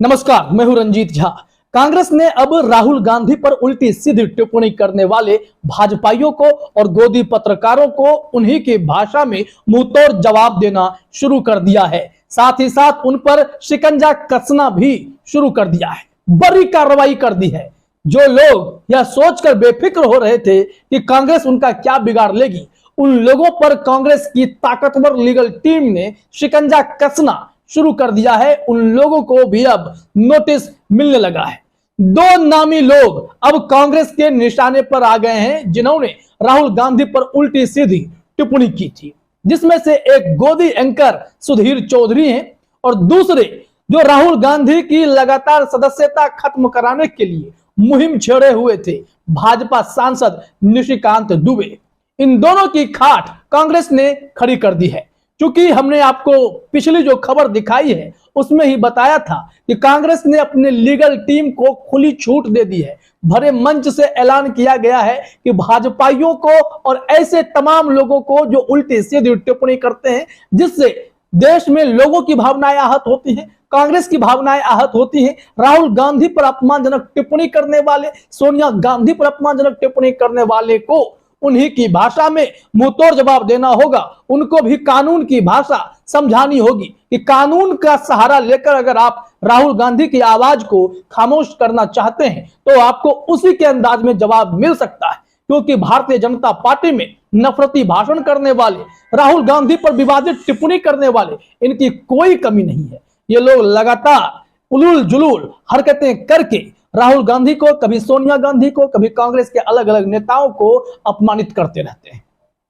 नमस्कार, मैं हूं रंजीत झा। कांग्रेस ने अब राहुल गांधी पर उल्टी सीधी टिप्पणी करने वाले भाजपाइयों को और गोदी पत्रकारों को उन्हीं की भाषा में मुंहतोड़ जवाब देना शुरू कर दिया है। साथ ही साथ उन पर शिकंजा कसना भी शुरू कर दिया है, बड़ी कार्रवाई कर दी है। जो लोग यह सोचकर बेफिक्र हो रहे थे कि कांग्रेस उनका क्या बिगाड़ लेगी, उन लोगों पर कांग्रेस की ताकतवर लीगल टीम ने शिकंजा कसना शुरू कर दिया है। उन लोगों को भी अब नोटिस मिलने लगा है। दो नामी लोग अब कांग्रेस के निशाने पर आ गए हैं, जिन्होंने राहुल गांधी पर उल्टी सीधी टिप्पणी की थी, जिसमें से एक गोदी एंकर सुधीर चौधरी हैं और दूसरे जो राहुल गांधी की लगातार सदस्यता खत्म कराने के लिए मुहिम छेड़े हुए थे, भाजपा सांसद निशिकांत दुबे। इन दोनों की खाट कांग्रेस ने खड़ी कर दी है। क्योंकि हमने आपको पिछली जो खबर दिखाई है उसमें ही बताया था कि कांग्रेस ने अपने लीगल टीम को खुली छूट दे दी है। भरे मंच से ऐलान किया गया है कि भाजपाइयों को और ऐसे तमाम लोगों को जो उल्टी सीधी टिप्पणी करते हैं, जिससे देश में लोगों की भावनाएं आहत होती हैं, कांग्रेस की भावनाएं आहत होती हैं। राहुल गांधी पर अपमानजनक टिप्पणी करने वाले, सोनिया गांधी पर अपमानजनक टिप्पणी करने वाले को उन्हीं की भाषा में मुंहतोड़ जवाब देना होगा। उनको भी कानून की भाषा समझानी होगी कि कानून का सहारा लेकर अगर आप राहुल गांधी की आवाज को खामोश करना चाहते हैं तो आपको उसी के अंदाज में जवाब मिल सकता है। क्योंकि भारतीय जनता पार्टी में नफरती भाषण करने वाले, राहुल गांधी पर विवादित टिप्पणी करने वाले, इनकी कोई कमी नहीं है। ये लोग लगातार उलूल जुलूल हरकतें करके राहुल गांधी को, कभी सोनिया गांधी को, कभी कांग्रेस के अलग अलग नेताओं को अपमानित करते रहते हैं।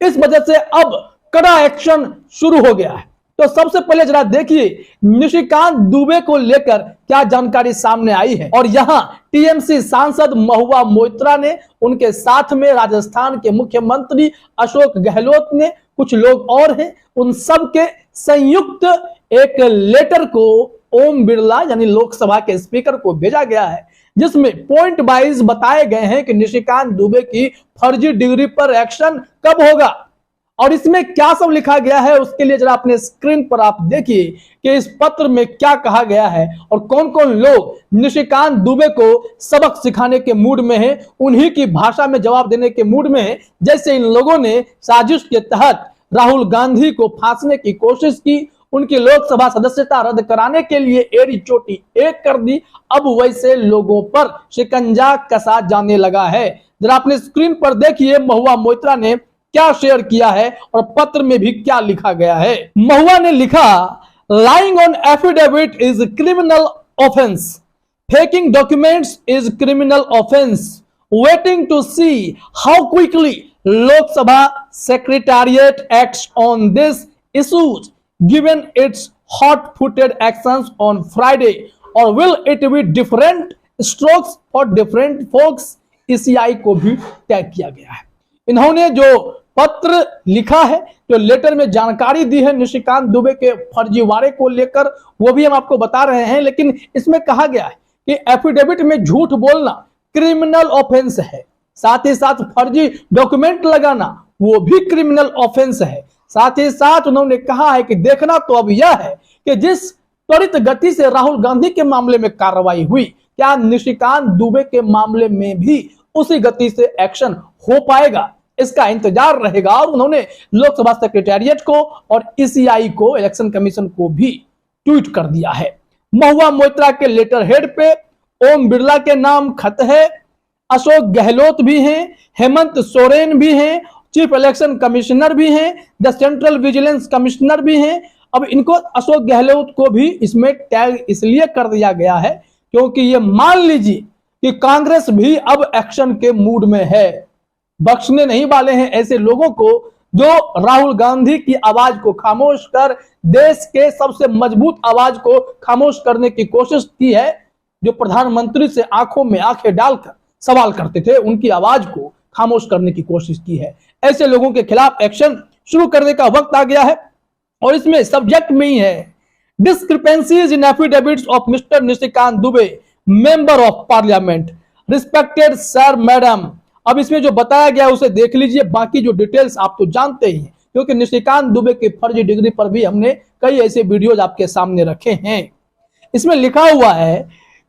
इस वजह से अब कड़ा एक्शन शुरू हो गया है। तो सबसे पहले जरा देखिए निशिकांत दुबे को लेकर क्या जानकारी सामने आई है। और यहां टीएमसी सांसद महुआ मोइत्रा ने, उनके साथ में राजस्थान के मुख्यमंत्री अशोक गहलोत ने, कुछ लोग और हैं, उन सब के संयुक्त एक लेटर को ओम बिरला यानी लोकसभा के स्पीकर को भेजा गया है, जिसमें पॉइंट वाइज बताए गए हैं कि निशिकांत दुबे की फर्जी डिग्री पर एक्शन कब होगा और इसमें क्या सब लिखा गया है। उसके लिए जरा अपने स्क्रीन पर आप देखिए कि इस पत्र में क्या कहा गया है और कौन कौन लोग निशिकांत दुबे को सबक सिखाने के मूड में हैं, उन्हीं की भाषा में जवाब देने के मूड में हैं। जैसे इन लोगों ने साजिश के तहत राहुल गांधी को फांसने की कोशिश की, उनकी लोकसभा सदस्यता रद्द कराने के लिए एड़ी चोटी एक कर दी, अब वैसे लोगों पर शिकंजा कसा जाने लगा है। जरा अपने स्क्रीन पर देखिए महुआ मोइत्रा ने क्या शेयर किया है और पत्र में भी क्या लिखा गया है। महुआ ने लिखा, lying on affidavit is criminal offence, faking documents is criminal offence, waiting to see how quickly Lok Sabha secretariat acts on this issues given its hot-footed actions on Friday, or will it be different strokes for different folks? ECI को भी tag किया गया है। इन्होंने जो पत्र लिखा है, जो लेटर में जानकारी दी है निशिकांत दुबे के फर्जीवाड़े को लेकर, वो भी हम आपको बता रहे हैं। लेकिन इसमें कहा गया है कि एफिडेविट में झूठ बोलना क्रिमिनल ऑफेंस है, साथ ही साथ फर्जी डॉक्यूमेंट लगाना वो भी क्रिमिनल ऑफेंस है। साथ ही साथ उन्होंने कहा है कि देखना तो अब यह है कि जिस त्वरित गति से राहुल गांधी के मामले में कार्रवाई हुई, क्या निशिकांत दुबे के मामले में भी उसी गति से एक्शन हो पाएगा, इसका इंतजार रहेगा। और उन्होंने लोकसभा सेक्रेटेरिएट को और ईसीआई को, इलेक्शन कमीशन को भी ट्वीट कर दिया है। महुआ मोइत्रा के लेटर हेड पे ओम बिरला के नाम खत है, अशोक गहलोत भी हैं, हेमंत सोरेन भी हैं, चीफ इलेक्शन कमिश्नर भी हैं, द सेंट्रल विजिलेंस कमिश्नर भी हैं। अब इनको, अशोक गहलोत को भी इसमें टैग इसलिए कर दिया गया है क्योंकि ये मान लीजिए कि कांग्रेस भी अब एक्शन के मूड में है। बख्शने नहीं वाले हैं ऐसे लोगों को जो राहुल गांधी की आवाज को खामोश कर देश के सबसे मजबूत आवाज को खामोश करने की कोशिश की है, जो प्रधानमंत्री से आंखों में आंखें डालकर सवाल करते थे, उनकी आवाज को खामोश करने की कोशिश की है। ऐसे लोगों के खिलाफ एक्शन शुरू करने का वक्त आ गया है। और इसमें सब्जेक्ट में ही है, discrepancies in affidavits of mister Nishikant Dubey, member of parliament, respected sir madam. अब इसमें जो बताया गया उसे देख लीजिए, बाकी जो डिटेल्स आप तो जानते ही हैं, क्योंकि निशिकांत दुबे की फर्जी डिग्री पर भी हमने कई ऐसे वीडियोज आपके सामने रखे हैं। इसमें लिखा हुआ है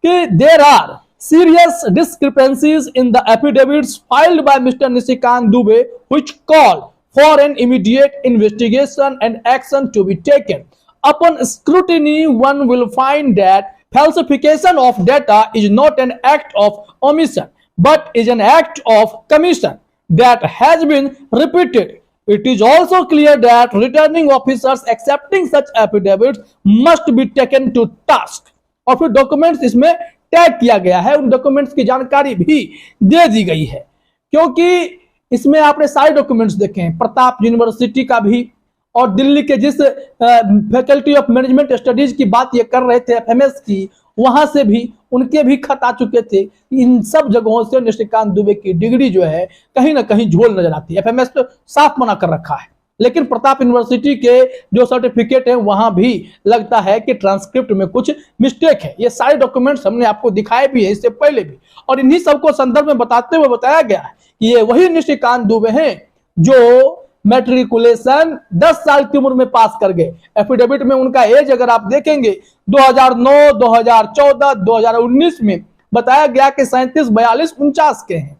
कि there are serious discrepancies in the affidavits filed by Mr. Nishikant Dubey which call for an immediate investigation and action to be taken. Upon scrutiny, one will find that falsification of data is not an act of omission but is an act of commission that has been repeated. It is also clear that returning officers accepting such affidavits must be taken to task. और फिर documents इसमें tag किया गया है, उन documents की जानकारी भी दे दी गई है, क्योंकि इसमें आपने सारे डॉक्यूमेंट्स देखे हैं, प्रताप यूनिवर्सिटी का भी और दिल्ली के जिस फैकल्टी ऑफ मैनेजमेंट स्टडीज की बात ये कर रहे थे एफएमएस की, वहां से भी उनके भी खत आ चुके थे। इन सब जगहों से निशिकांत दुबे की डिग्री जो है कहीं ना कहीं झोल नजर आती है। एफएमएस तो साफ मना कर रखा है, लेकिन प्रताप यूनिवर्सिटी के जो सर्टिफिकेट है वहां भी लगता है कि ट्रांसक्रिप्ट में कुछ मिस्टेक है। ये सारे डॉक्यूमेंट्स हमने आपको दिखाए भी है इससे पहले भी, और इन्हीं सबको संदर्भ में बताते हुए बताया गया है कि ये वही निशिकांत दुबे हैं जो मैट्रिकुलेशन 10 साल की उम्र में पास कर गए। एफिडेविट में उनका एज अगर आप देखेंगे 2009, 2014, 2019 में बताया गया कि 37, 42, 49 के हैं,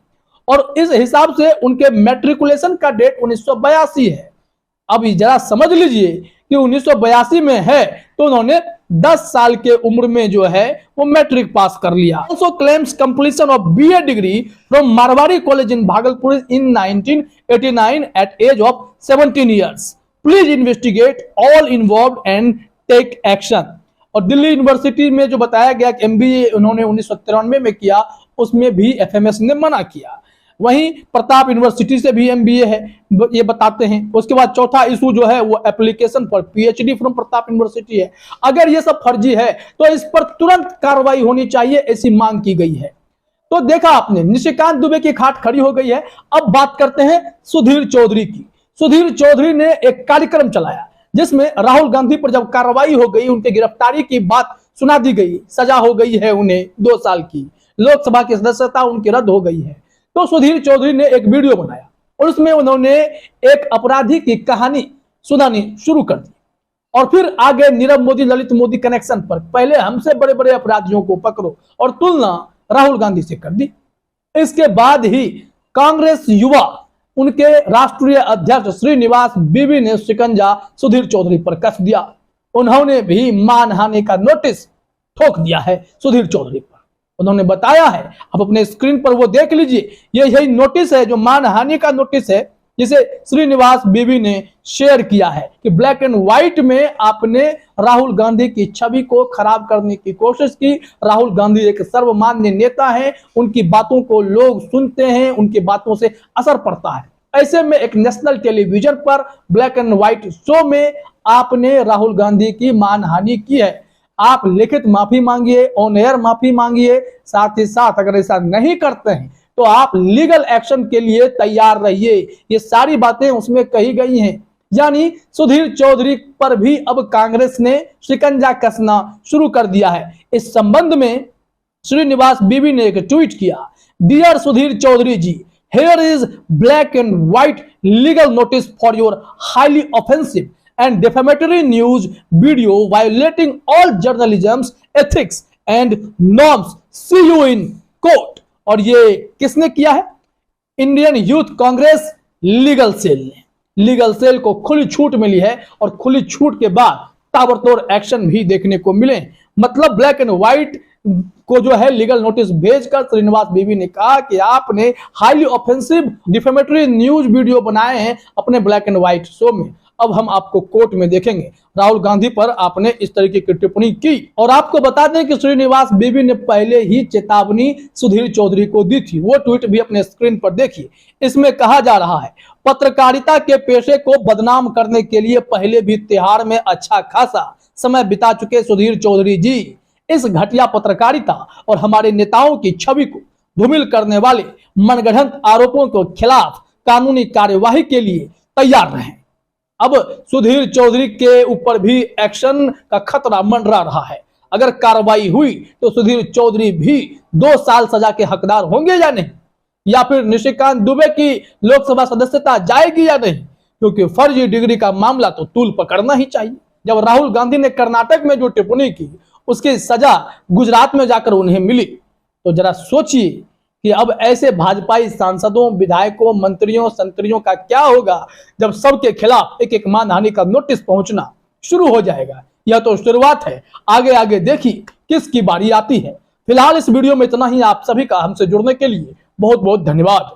और इस हिसाब से उनके मैट्रिकुलेशन का डेट 1982 है। अब जरा समझ लीजिए कि 1982 में है तो उन्होंने 10 साल के उम्र में जो है वो मैट्रिक पास कर लिया। Also claims completion of BA degree from Marwari college in Bhagalpur in 1989 at age of 17 years. Please investigate all involved and take action. और दिल्ली यूनिवर्सिटी में जो बताया गया कि एमबीए उन्होंने 1993 में किया, उसमें भी एफएमएस ने मना किया। वहीं प्रताप यूनिवर्सिटी से भी एमबीए है, ये बताते हैं। उसके बाद चौथा इशू जो है वो application for PhD from Pratap university है। अगर ये सब फर्जी है तो इस पर तुरंत कार्रवाई होनी चाहिए, ऐसी मांग की गई है। तो देखा आपने, निशिकांत दुबे की खाट खड़ी हो गई है। अब बात करते हैं सुधीर चौधरी की। सुधीर चौधरी ने एक कार्यक्रम चलाया जिसमें राहुल गांधी पर जब कार्रवाई हो गई, उनकी गिरफ्तारी की बात सुना दी गई, सजा हो गई है उन्हें 2 साल की, लोकसभा की सदस्यता उनकी रद्द हो गई है, तो सुधीर चौधरी ने एक वीडियो बनाया और उसमें उन्होंने एक अपराधी की कहानी सुनानी शुरू कर दी और फिर आगे नीरव मोदी ललित मोदी कनेक्शन पर पहले हमसे बड़े बड़े अपराधियों को पकड़ो और तुलना राहुल गांधी से कर दी। इसके बाद ही कांग्रेस युवा उनके राष्ट्रीय अध्यक्ष श्रीनिवास बीवी ने शिकंजा सुधीर चौधरी पर कस दिया। उन्होंने भी मानहानि का नोटिस ठोक दिया है सुधीर चौधरी पर। उन्होंने बताया है, आप अपने स्क्रीन पर वो देख लीजिए, ये यही नोटिस है जो मानहानि का नोटिस है जिसे श्रीनिवास बीवी ने शेयर किया है कि ब्लैक एंड व्हाइट में आपने राहुल गांधी की छवि को खराब करने की कोशिश की। राहुल गांधी एक सर्वमान्य नेता है, उनकी बातों को लोग सुनते हैं, उनकी बातों से असर पड़ता है। ऐसे में एक नेशनल टेलीविजन पर ब्लैक एंड व्हाइट शो में आपने राहुल गांधी की मानहानि की है। आप लिखित माफी मांगिए, ऑन एयर माफी मांगिए, साथ ही साथ अगर ऐसा नहीं करते हैं तो आप लीगल एक्शन के लिए तैयार रहिए। ये सारी बातें उसमें कही गई हैं। यानी सुधीर चौधरी पर भी अब कांग्रेस ने शिकंजा कसना शुरू कर दिया है। इस संबंध में श्रीनिवास बीवी ने एक ट्वीट किया, dear Sudhir Chaudhary ji, here is black and white legal notice for your highly offensive and defamatory news video violating all journalism's ethics and norms. See you in court. और ये किसने किया है? Indian Youth Congress legal cell ने। Legal cell को खुली छूट मिली है और खुली छूट के बाद ताबड़तोड़ एक्शन भी देखने को मिले। मतलब ब्लैक एंड व्हाइट को जो है लीगल नोटिस भेजकर श्रीनिवास बीवी ने कहा कि आपने highly offensive defamatory news video बनाए हैं अपने ब्लैक एंड व्हाइट शो में, अब हम आपको कोर्ट में देखेंगे। राहुल गांधी पर आपने इस तरीके की टिप्पणी की। और आपको बता दें कि श्रीनिवास बीवी ने पहले ही चेतावनी सुधीर चौधरी को दी थी। वो ट्वीट भी अपने स्क्रीन पर देखिए। इसमें कहा जा रहा है, पत्रकारिता के पेशे को बदनाम करने के लिए पहले भी तिहाड़ में अच्छा खासा समय बिता चुके सुधीर चौधरी जी, इस घटिया पत्रकारिता और हमारे नेताओं की छवि को धूमिल करने वाले मनगढ़ंत आरोपों के खिलाफ कानूनी कार्यवाही के लिए तैयार रहें। अब सुधीर चौधरी के ऊपर भी एक्शन का खतरा मंडरा रहा है। अगर कार्रवाई हुई तो सुधीर चौधरी भी 2 साल सजा के हकदार होंगे या नहीं, या फिर निशिकांत दुबे की लोकसभा सदस्यता जाएगी या नहीं, क्योंकि फर्जी डिग्री का मामला तो तूल पकड़ना ही चाहिए। जब राहुल गांधी ने कर्नाटक में जो टिप्पणी की उसकी सजा गुजरात में जाकर उन्हें मिली। तो जरा सोचिए कि अब ऐसे भाजपाई सांसदों, विधायकों, मंत्रियों, संतरियों का क्या होगा जब सबके खिलाफ एक एक मानहानि का नोटिस पहुंचना शुरू हो जाएगा। यह तो शुरुआत है, आगे आगे देखिए किसकी बारी आती है। फिलहाल इस वीडियो में इतना ही। आप सभी का हमसे जुड़ने के लिए बहुत बहुत धन्यवाद।